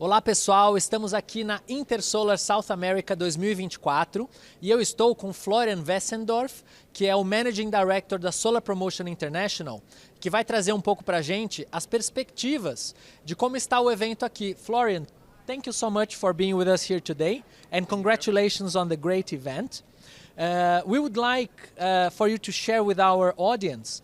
Olá pessoal, estamos aqui na Intersolar South America 2024 e eu estou com Florian Wessendorf, que é o Managing Director da Solar Promotion International, que vai trazer um pouco para a gente as perspectivas de como está o evento aqui. Florian, thank you so much for being with us here today and congratulations on the great event. We would like for you to share with our audience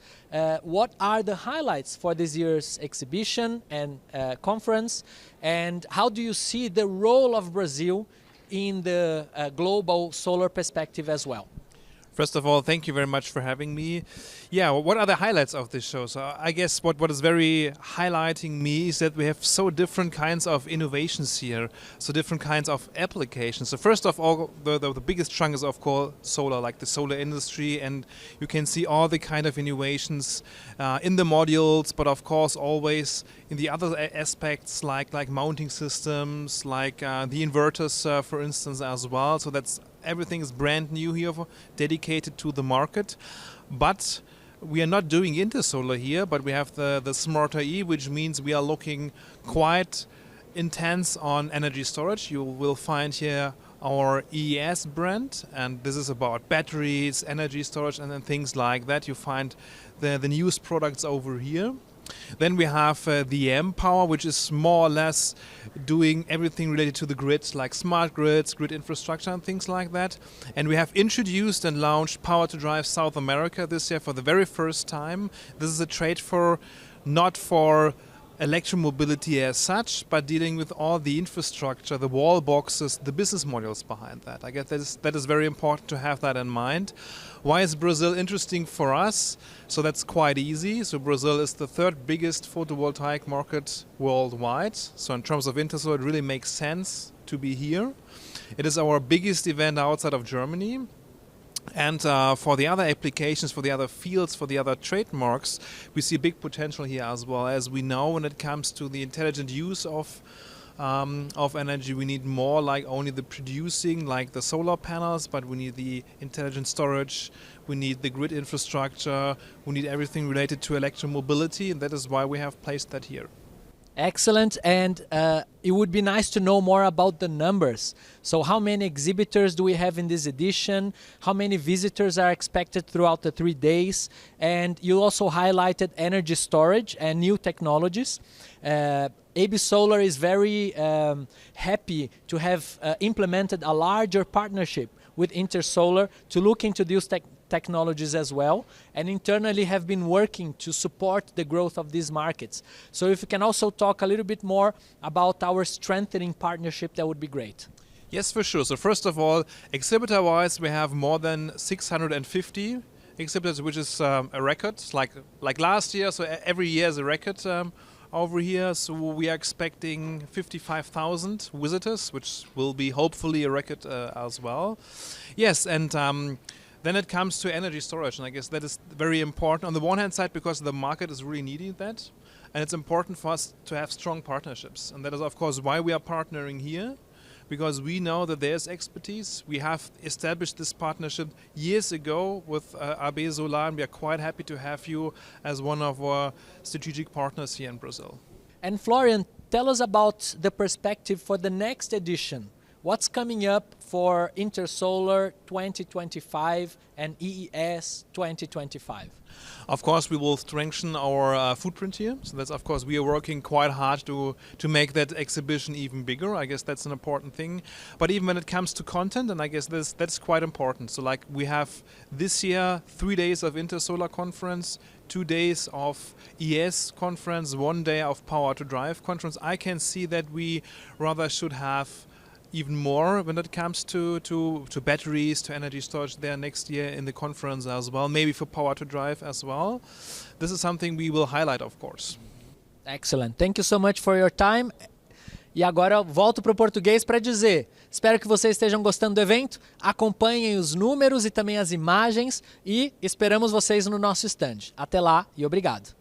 what are the highlights for this year's exhibition and conference, and how do you see the role of Brazil in the global solar perspective as well? First of all, thank you very much for having me. Yeah, what are the highlights of this show? So I guess what is very highlighting me is that we have so different kinds of innovations here, so different kinds of applications. So first of all, the biggest chunk is of course solar, like the solar industry, and you can see all the kind of innovations in the modules, but of course always in the other aspects like mounting systems, like the inverters for instance as well. So that's everything is brand new here, dedicated to the market. But we are not doing Intersolar here, but we have the Smarter E, which means we are looking quite intense on energy storage. You will find here our EES brand, and this is about batteries, energy storage, and then things like that. You find the newest products over here. Then we have the M-Power, which is more or less doing everything related to the grid, like smart grids, grid infrastructure and things like that. And we have introduced and launched Power to Drive South America this year for the very first time. This is a trade fair not for electromobility as such, but dealing with all the infrastructure, the wall boxes, the business models behind that. I guess that is very important to have that in mind. Why is Brazil interesting for us? So that's quite easy. So Brazil is the third biggest photovoltaic market worldwide. So in terms of Intersolar, it really makes sense to be here. It is our biggest event outside of Germany. And for the other applications, for the other fields, for the other trademarks, we see big potential here as well. As we know, when it comes to the intelligent use of energy, we need more like only the producing, like the solar panels, but we need the intelligent storage, we need the grid infrastructure, we need everything related to electromobility, and that is why we have placed that here. Excellent, and it would be nice to know more about the numbers. So how many exhibitors do we have in this edition? How many visitors are expected throughout the 3 days? And you also highlighted energy storage and new technologies. ABSOLAR is very happy to have implemented a larger partnership with Intersolar to look into these technologies as well, and internally have been working to support the growth of these markets. So if you can also talk a little bit more about our strengthening partnership, that would be great. Yes, for sure. So first of all, exhibitor-wise, we have more than 650 exhibitors, which is a record, like last year. So every year is a record over here. So we are expecting 55,000 visitors, which will be hopefully a record as well. Yes, and then it comes to energy storage, and I guess that is very important on the one hand side because the market is really needing that, and it's important for us to have strong partnerships, and that is of course why we are partnering here, because we know that there's expertise. We have established this partnership years ago with ABSOLAR, and we are quite happy to have you as one of our strategic partners here in Brazil. And Florian, tell us about the perspective for the next edition. What's coming up for Intersolar 2025 and EES 2025? Of course, we will strengthen our footprint here. So that's, of course, we are working quite hard to make that exhibition even bigger. I guess that's an important thing. But even when it comes to content, and I guess that's quite important. So like we have this year 3 days of Intersolar conference, 2 days of ES conference, 1 day of Power to Drive conference. I can see that we rather should have even more when it comes to batteries, to energy storage there next year in the conference as well, maybe for Power to Drive as well. This is something we will highlight, of course. Excellent. Thank you so much for your time. E agora eu volto para o português para dizer, espero que vocês estejam gostando do evento, acompanhem os números e também as imagens e esperamos vocês no nosso stand. Até lá e obrigado.